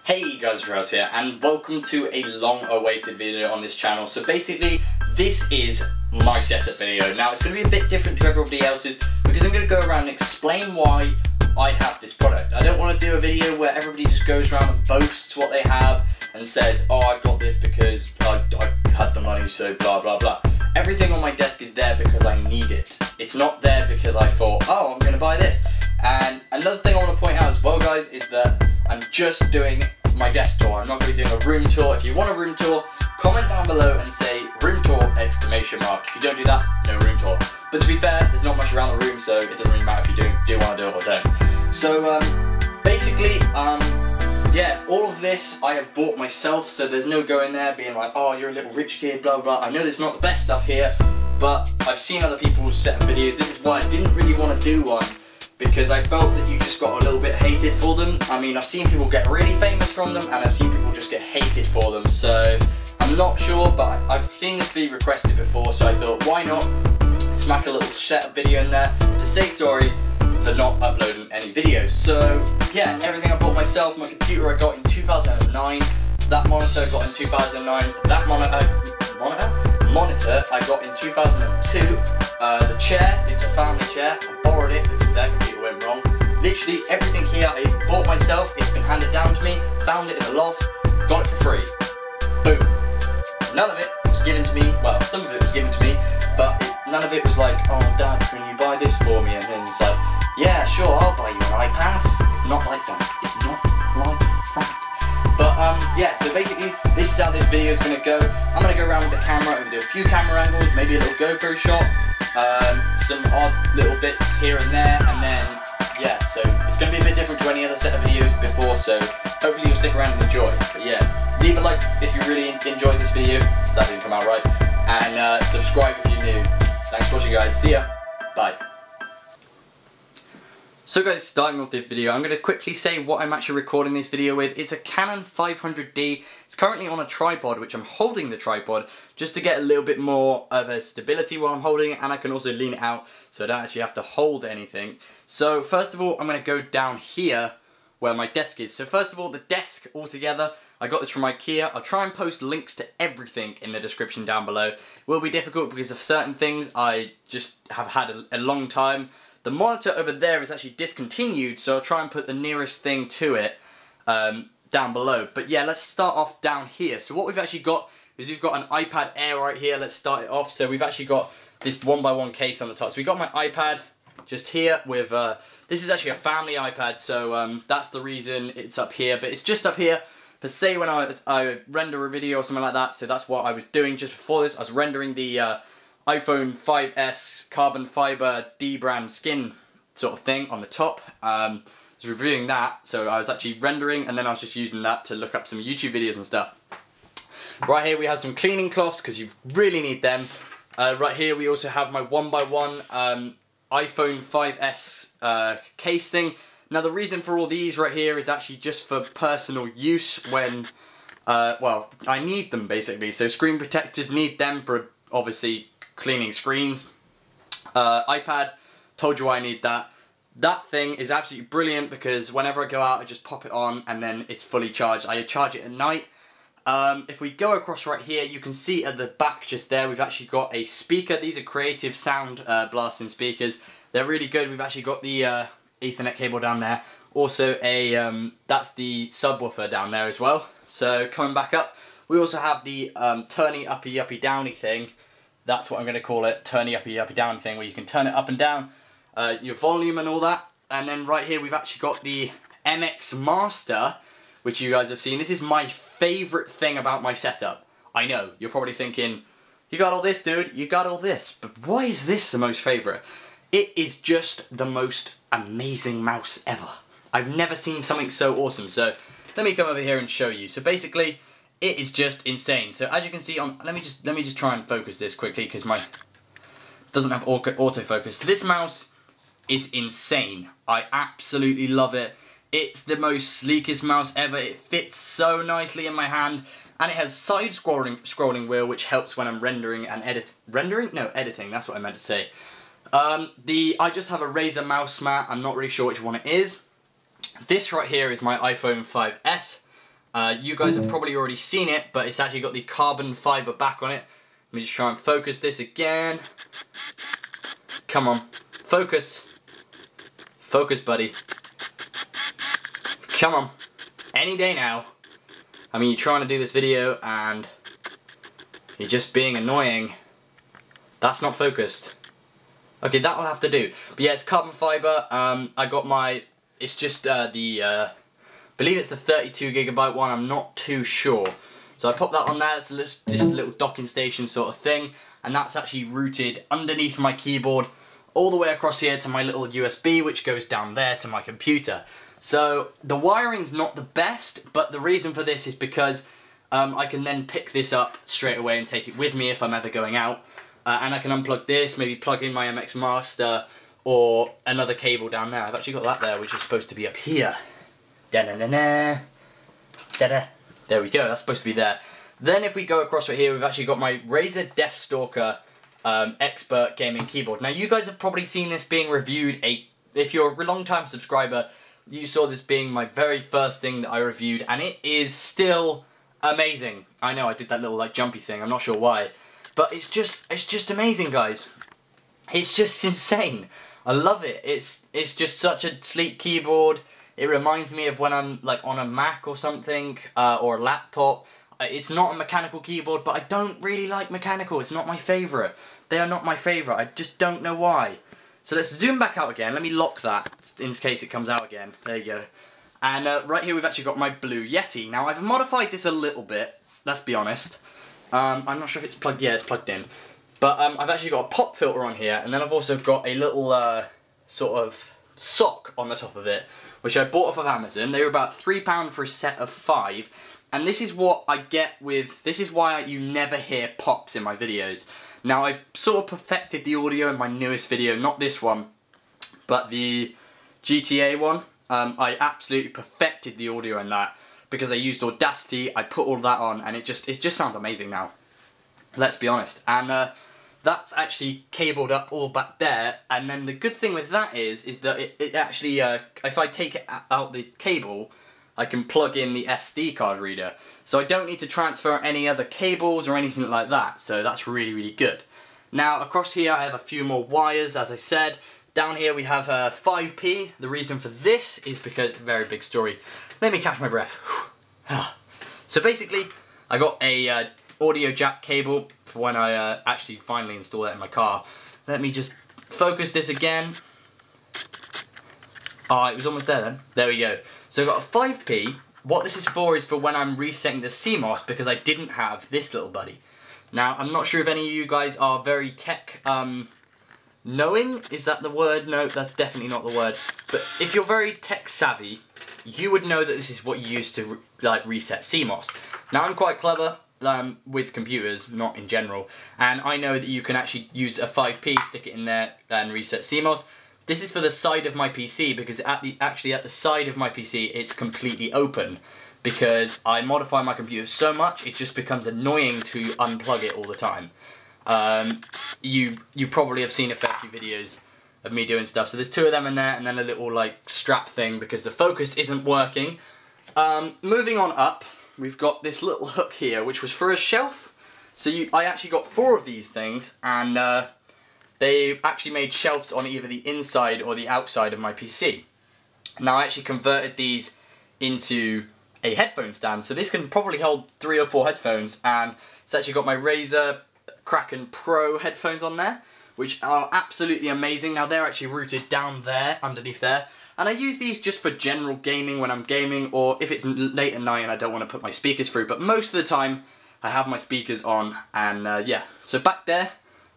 Hey guys, Ross here, and welcome to a long-awaited video on this channel. So basically, this is my setup video. Now, it's going to be a bit different to everybody else's because I'm going to go around and explain why I have this product. I don't want to do a video where everybody just goes around and boasts what they have and says, oh, I've got this because I had the money, so blah blah blah. Everything on my desk is there because I need it. It's not there because I thought, oh, I'm going to buy this. And another thing I want to point out as well, guys, is that I'm just doing my desk tour. I'm not going to be doing a room tour. If you want a room tour, comment down below and say room tour exclamation mark. If you don't do that, no room tour. But to be fair, there's not much around the room, so it doesn't really matter if you do want to do it or don't. So basically, yeah, all of this I have bought myself, so there's no going there being like, oh, you're a little rich kid, blah blah. I know there's not the best stuff here, but I've seen other people's set of videos. This is why I didn't really want to do one, because I felt that you just got a little bit hated for them. I mean, I've seen people get really famous from them, and I've seen people just get hated for them, so I'm not sure, but I've seen this be requested before, so I thought, why not smack a little setup video in there to say sorry for not uploading any videos. So yeah, everything I bought myself. My computer I got in 2009, that monitor I got in 2009, that monitor I got in 2002, the chair, it's a family chair, I borrowed it because their computer went wrong. Literally everything here I bought myself, it's been handed down to me, found it in the loft, got it for free. Boom. None of it was given to me, well, some of it was given to me, but none of it was like, oh Dad, can you buy this for me? And then it's like, yeah, sure, I'll buy you an iPad. It's not like that. It's not like that. But yeah, so basically, this is how this video is going to go. I'm going to go around with the camera. I'm going to do a few camera angles, maybe a little GoPro shot, some odd little bits here and there, and then, yeah, so it's going to be a bit different to any other set of videos before, so hopefully you'll stick around and enjoy. But yeah, leave a like if you really enjoyed this video. That didn't come out right. And subscribe if you're new. Thanks for watching, guys. See ya. Bye. So guys, starting off this video, I'm going to quickly say what I'm actually recording this video with. It's a Canon 500D. It's currently on a tripod, which I'm holding the tripod just to get a little bit more of a stability while I'm holding it, and I can also lean it out so I don't actually have to hold anything. So first of all, I'm going to go down here where my desk is. So first of all, the desk altogether, I got this from IKEA. I'll try and post links to everything in the description down below. It will be difficult because of certain things I just have had a long time. The monitor over there is actually discontinued, so I'll try and put the nearest thing to it down below. But yeah, let's start off down here. So what we've actually got is we've got an iPad Air right here. Let's start it off. So we've actually got this 1x1 case on the top. So we've got my iPad just here with, this is actually a family iPad, so that's the reason it's up here. But it's just up here for say when I render a video or something like that. So that's what I was doing just before this. I was rendering the iPhone 5S carbon fiber DBrand Skin sort of thing on the top. I was reviewing that, so I was actually rendering, and then I was just using that to look up some YouTube videos and stuff. Right here we have some cleaning cloths because you really need them. Right here we also have my 1x1 iPhone 5S case thing. Now the reason for all these right here is actually just for personal use when, well, I need them basically. So screen protectors, need them for obviously cleaning screens. iPad, told you why I need that. That thing is absolutely brilliant because whenever I go out I just pop it on and then it's fully charged. I charge it at night. If we go across right here, you can see at the back just there we've actually got a speaker. These are Creative Sound blasting speakers. They're really good. We've actually got the Ethernet cable down there. Also a that's the subwoofer down there as well. So coming back up, we also have the turny uppy uppy downy thing. That's what I'm going to call it, turny uppy uppy down thing, where you can turn it up and down, your volume and all that. And then right here we've actually got the MX Master, which you guys have seen. This is my favourite thing about my setup. I know, you're probably thinking, you got all this, dude, you got all this, but why is this the most favourite? It is just the most amazing mouse ever. I've never seen something so awesome. So let me come over here and show you. So basically, it is just insane. So as you can see on, let me just try and focus this quickly because my doesn't have autofocus. So this mouse is insane. I absolutely love it. It's the most sleekest mouse ever. It fits so nicely in my hand, and it has side scrolling wheel, which helps when I'm rendering and editing. That's what I meant to say. I just have a Razer mouse mat. I'm not really sure which one it is. This right here is my iPhone 5S. You guys have probably already seen it, but it's actually got the carbon fiber back on it. Let me just try and focus this again. Come on, focus. Focus, buddy. Come on. Any day now. I mean, you're trying to do this video and you're just being annoying. That's not focused. Okay, that'll have to do. But yeah, it's carbon fiber. I got my, it's just I believe it's the 32GB one, I'm not too sure. So I pop that on there, it's just a little docking station sort of thing, and that's actually routed underneath my keyboard all the way across here to my little USB, which goes down there to my computer. So the wiring's not the best, but the reason for this is because I can then pick this up straight away and take it with me if I'm ever going out. And I can unplug this, maybe plug in my MX Master or another cable down there. I've actually got that there, which is supposed to be up here. Da-da-da-da. Da-da. There we go, that's supposed to be there. Then if we go across right here, we've actually got my Razer Deathstalker Expert Gaming Keyboard. Now you guys have probably seen this being reviewed. If you're a long-time subscriber, you saw this being my very first thing that I reviewed, and it is still amazing. I know I did that little like jumpy thing, I'm not sure why. But it's just amazing, guys. It's just insane. I love it. It's just such a sleek keyboard. It reminds me of when I'm like on a Mac or something, or a laptop. It's not a mechanical keyboard, but I don't really like mechanical. It's not my favourite. They are not my favourite. I just don't know why. So let's zoom back out again. Let me lock that in case it comes out again. There you go. And right here we've actually got my Blue Yeti. Now I've modified this a little bit, let's be honest. I'm not sure if it's plugged, yeah, it's plugged in. But I've actually got a pop filter on here, and then I've also got a little sort of sock on the top of it, which I bought off of Amazon. They were about £3 for a set of 5. And this is what I get with, this is why you never hear pops in my videos. Now I've sort of perfected the audio in my newest video, not this one, but the GTA one. I absolutely perfected the audio in that, because I used Audacity, I put all that on, and it just sounds amazing now. Let's be honest. And that's actually cabled up all back there, and then the good thing with that is that it actually, if I take it out the cable, I can plug in the SD card reader. So I don't need to transfer any other cables or anything like that, so that's really, really good. Now across here I have a few more wires, as I said. Down here we have 5p. The reason for this is because, very big story. Let me catch my breath. So basically, I got a audio jack cable for when I actually finally install that in my car. Let me just focus this again. Oh, it was almost there then. There we go. So I've got a 5p. What this is for when I'm resetting the CMOS, because I didn't have this little buddy. Now, I'm not sure if any of you guys are very tech knowing. Is that the word? No, that's definitely not the word. But if you're very tech savvy, you would know that this is what you use to like reset CMOS. Now, I'm quite clever with computers, not in general, and I know that you can actually use a 5p, stick it in there, and reset CMOS. This is for the side of my PC, because actually at the side of my PC it's completely open, because I modify my computer so much it just becomes annoying to unplug it all the time. You probably have seen a fair few videos of me doing stuff. So there's 2 of them in there, and then a little like strap thing because the focus isn't working. Moving on up, we've got this little hook here, which was for a shelf. So I actually got 4 of these things, and they actually made shelves on either the inside or the outside of my PC. Now I actually converted these into a headphone stand, so this can probably hold 3 or 4 headphones, and it's actually got my Razer Kraken Pro headphones on there, which are absolutely amazing. Now they're actually routed down there, underneath there, and I use these just for general gaming when I'm gaming, or if it's late at night and I don't want to put my speakers through, but most of the time I have my speakers on, and yeah. So back there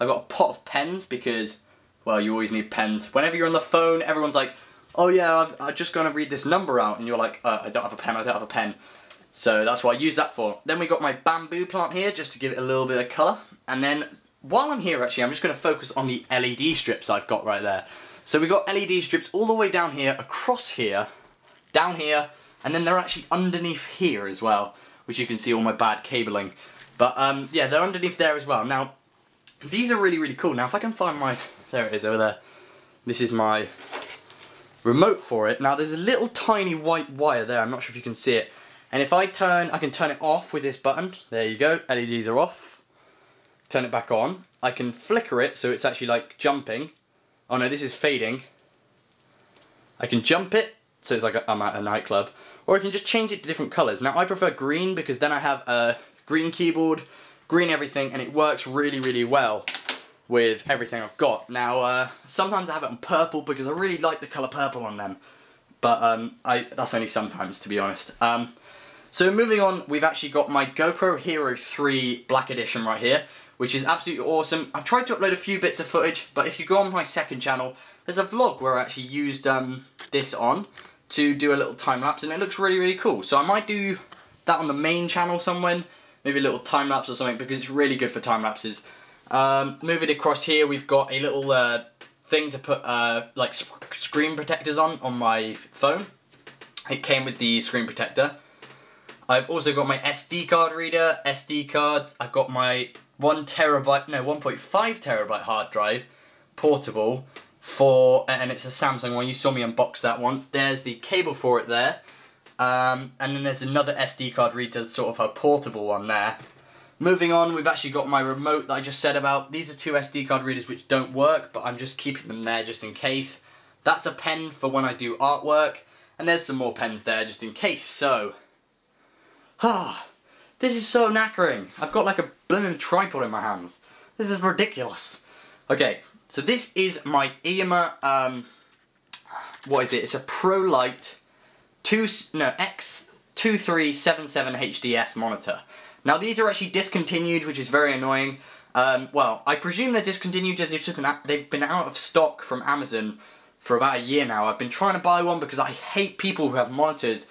I've got a pot of pens, because, well, you always need pens. Whenever you're on the phone, everyone's like, oh yeah, I'm just going to read this number out, and you're like, I don't have a pen, I don't have a pen. So that's what I use that for. Then we got my bamboo plant here, just to give it a little bit of colour. And then, while I'm here actually, I'm just going to focus on the LED strips I've got right there. So we got LED strips all the way down here, across here, down here, and then they're actually underneath here as well, which you can see all my bad cabling. But yeah, they're underneath there as well. Now, these are really, really cool. Now, if I can find my, there it is over there. This is my remote for it. Now, there's a little tiny white wire there. I'm not sure if you can see it. And if I can turn it off with this button. There you go, LEDs are off. Turn it back on. I can flicker it so it's actually like jumping. Oh no, this is fading. I can jump it, so it's like I'm at a nightclub. Or I can just change it to different colours. Now I prefer green because then I have a green keyboard, green everything, and it works really, really well with everything I've got. Now, sometimes I have it on purple because I really like the colour purple on them. But that's only sometimes, to be honest. So moving on, we've actually got my GoPro Hero 3 Black Edition right here, which is absolutely awesome. I've tried to upload a few bits of footage, but if you go on my second channel, there's a vlog where I actually used this on to do a little time lapse, and it looks really, really cool. So I might do that on the main channel somewhere, maybe a little time lapse or something, because it's really good for time lapses. Moving across here, we've got a little thing to put like screen protectors on my phone. It came with the screen protector. I've also got my SD card reader, SD cards. I've got my 1.5 terabyte hard drive, portable, and it's a Samsung one. You saw me unbox that once. There's the cable for it there. And then there's another SD card reader, sort of a portable one there. Moving on, we've actually got my remote that I just said about. These are two SD card readers which don't work, but I'm just keeping them there just in case. That's a pen for when I do artwork, and there's some more pens there just in case. So, this is so knackering. I've got like a blooming tripod in my hands. This is ridiculous. Okay, so this is my EMA, what is it? It's a ProLight X2377 HDS monitor. Now these are actually discontinued, which is very annoying. Well, I presume they're discontinued as they've been out of stock from Amazon for about a year now. I've been trying to buy one because I hate people who have monitors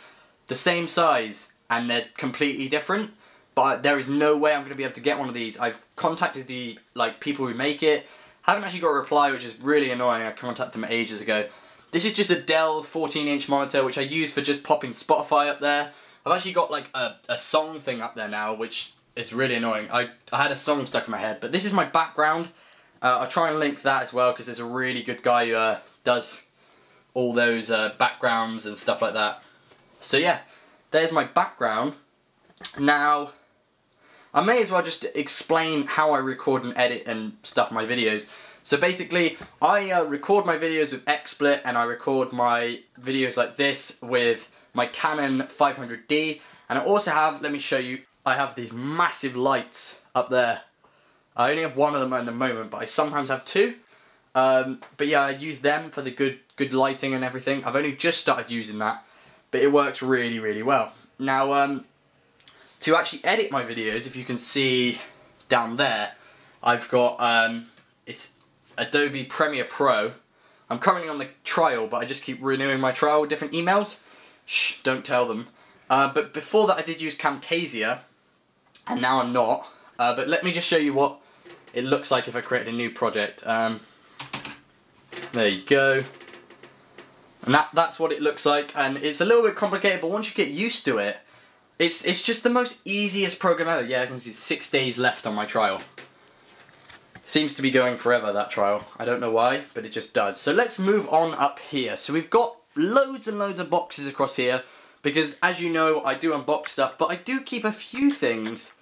the same size and they're completely different. But there is no way I'm going to be able to get one of these. I've contacted the people who make it. Haven't actually got a reply, which is really annoying. I contacted them ages ago. This is just a Dell 14-inch monitor, which I use for just popping Spotify up there. I've actually got like a song thing up there now, which is really annoying. I had a song stuck in my head, but this is my background. I'll try and link that as well, because there's a really good guy who does all those backgrounds and stuff like that. So yeah, there's my background. Now, I may as well just explain how I record and edit and stuff my videos. So basically, I record my videos with XSplit, and I record my videos like this with my Canon 500D, and I also have, let me show you, I have these massive lights up there. I only have one of them at the moment, but I sometimes have two. But yeah, I use them for the good lighting and everything. I've only just started using that, but it works really, really well. Now, to actually edit my videos, if you can see down there, I've got, it's Adobe Premiere Pro. I'm currently on the trial, but I just keep renewing my trial with different emails. Shh, don't tell them. But before that I did use Camtasia, and now I'm not. But let me just show you what it looks like if I create a new project. There you go. And that's what it looks like, and it's a little bit complicated, but once you get used to it, it's just the most easiest program ever. Yeah, I can see 6 days left on my trial. Seems to be going forever, that trial. I don't know why, but it just does. So let's move on up here. So we've got loads and loads of boxes across here, because as you know, I do unbox stuff, but I do keep a few things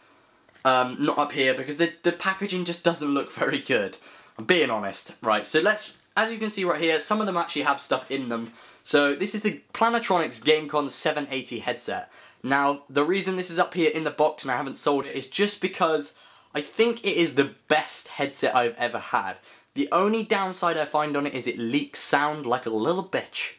not up here because the packaging just doesn't look very good. I'm being honest. Right, so let's, as you can see right here, some of them actually have stuff in them. So this is the Plantronics GameCon 780 headset. Now, the reason this is up here in the box and I haven't sold it is just because I think it is the best headset I've ever had. The only downside I find on it is it leaks sound like a little bitch.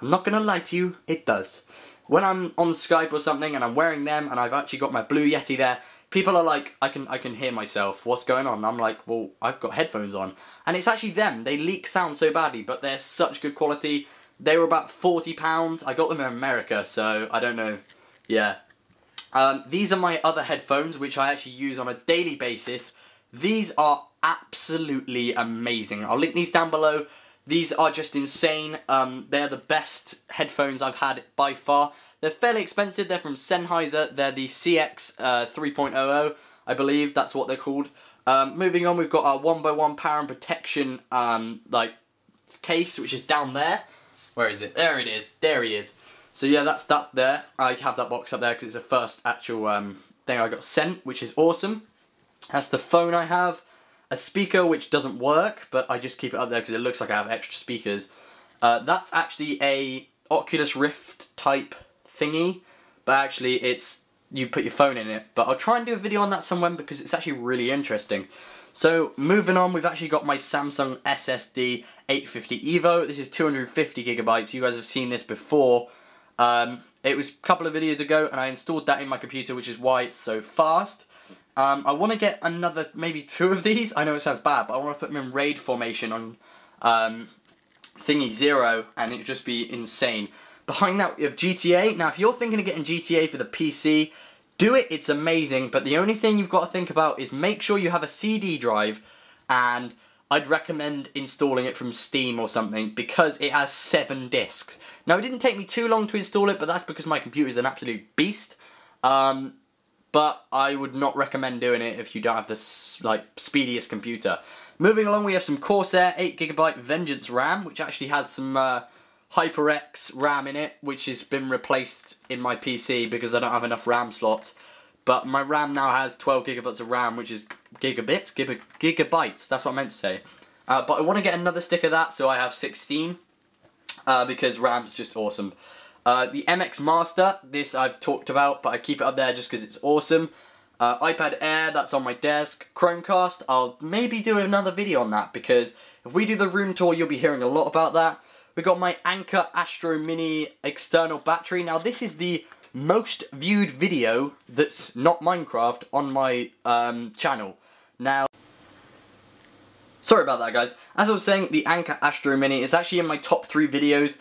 I'm not gonna lie to you, it does. When I'm on Skype or something and I'm wearing them and I've actually got my Blue Yeti there, people are like, I can hear myself, what's going on? And I'm like, well, I've got headphones on. And it's actually them, they leak sound so badly, but they're such good quality. They were about £40, I got them in America, so I don't know, yeah. These are my other headphones, which I actually use on a daily basis. These are absolutely amazing. I'll link these down below. These are just insane. They're the best headphones I've had by far. They're fairly expensive. They're from Sennheiser. They're the CX 3.00, I believe. That's what they're called. Moving on, we've got our 1x1 power and protection like case, which is down there. Where is it? There it is. There he is. So yeah, that's there. I have that box up there because it's the first actual thing I got sent, which is awesome. That's the phone I have. A speaker which doesn't work, but I just keep it up there because it looks like I have extra speakers. That's actually a Oculus Rift type thingy, but actually it's, you put your phone in it. But I'll try and do a video on that somewhere because it's actually really interesting. So moving on, we've actually got my Samsung SSD 850 EVO. This is 250 gigabytes. You guys have seen this before. It was a couple of videos ago and I installed that in my computer, which is why it's so fast. I want to get another, maybe 2 of these. I know it sounds bad, but I want to put them in raid formation on Thingy 0, and it would just be insane. Behind that we have GTA. Now if you're thinking of getting GTA for the PC, do it, it's amazing, but the only thing you've got to think about is make sure you have a CD drive, and I'd recommend installing it from Steam or something, because it has 7 discs. Now it didn't take me too long to install it, but that's because my computer is an absolute beast. But I would not recommend doing it if you don't have the speediest computer. Moving along, we have some Corsair 8GB Vengeance RAM, which actually has some HyperX RAM in it, which has been replaced in my PC because I don't have enough RAM slots. But my RAM now has 12GB of RAM, which is gigabytes, that's what I meant to say. But I want to get another stick of that, so I have 16, because RAM's just awesome. The MX Master, this I've talked about, but I keep it up there just because it's awesome. iPad Air, that's on my desk. Chromecast, I'll maybe do another video on that, because if we do the room tour, you'll be hearing a lot about that. We got my Anker Astro Mini external battery. Now this is the most viewed video that's not Minecraft on my channel. Now, sorry about that guys. As I was saying, the Anker Astro Mini is actually in my top 3 videos.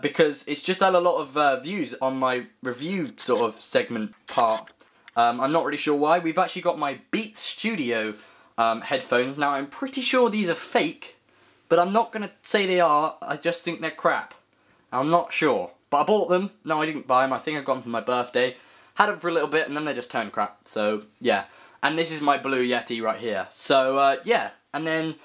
Because it's just had a lot of views on my review sort of segment part. I'm not really sure why. We've actually got my Beats Studio headphones. Now I'm pretty sure these are fake, but I'm not going to say they are. I just think they're crap. I'm not sure. But I bought them. No, I didn't buy them. I think I got them for my birthday. Had them for a little bit and then they just turned crap. So yeah. And this is my Blue Yeti right here. So yeah. And then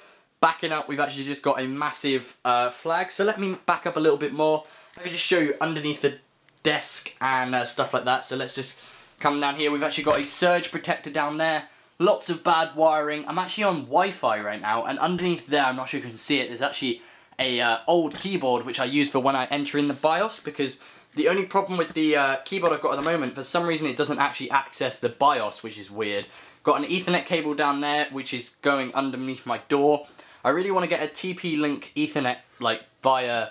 backing up, we've actually just got a massive flag. So let me back up a little bit more. Let me just show you underneath the desk and stuff like that. So let's just come down here. We've actually got a surge protector down there. Lots of bad wiring. I'm actually on Wi-Fi right now, and underneath there, I'm not sure if you can see it, there's actually a old keyboard which I use for when I enter in the BIOS, because the only problem with the keyboard I've got at the moment, for some reason it doesn't actually access the BIOS, which is weird. Got an Ethernet cable down there, which is going underneath my door. I really want to get a TP-Link Ethernet, like, via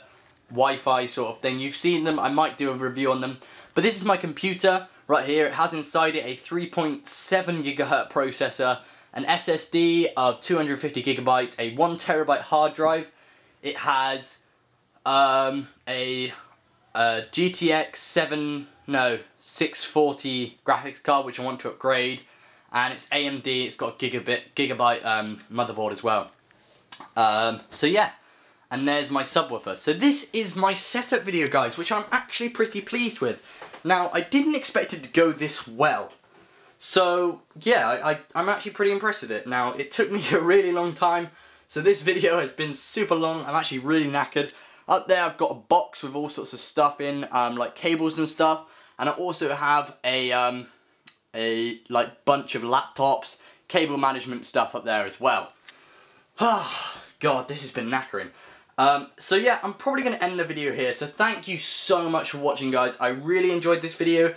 Wi-Fi sort of thing. You've seen them, I might do a review on them. But this is my computer right here. It has inside it a 3.7 GHz processor, an SSD of 250 gigabytes, a 1 terabyte hard drive. It has a GTX 640 graphics card, which I want to upgrade. And it's AMD, it's got a gigabyte motherboard as well. So yeah, and there's my subwoofer. So this is my setup video guys, which I'm actually pretty pleased with. Now I didn't expect it to go this well, so yeah, I'm actually pretty impressed with it. Now it took me a really long time, so this video has been super long. I'm actually really knackered. Up there I've got a box with all sorts of stuff in, like cables and stuff, and I also have a like bunch of laptops, cable management stuff up there as well. Oh, God, this has been knackering. So yeah, I'm probably going to end the video here. So thank you so much for watching, guys. I really enjoyed this video.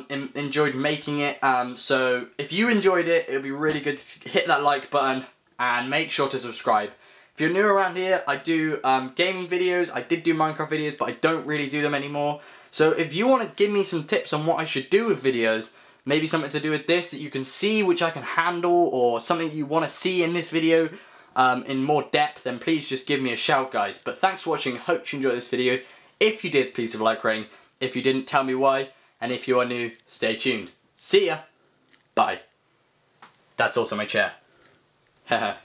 Enjoyed making it. So if you enjoyed it, it would be really good to hit that like button and make sure to subscribe. If you're new around here, I do gaming videos. I did do Minecraft videos, but I don't really do them anymore. So if you want to give me some tips on what I should do with videos, maybe something to do with this that you can see, which I can handle, or something you want to see in this video, in more depth, then please just give me a shout, guys. But thanks for watching. Hope you enjoyed this video. If you did, please leave a like rating. If you didn't, tell me why. And if you are new, stay tuned. See ya. Bye. That's also my chair. Haha.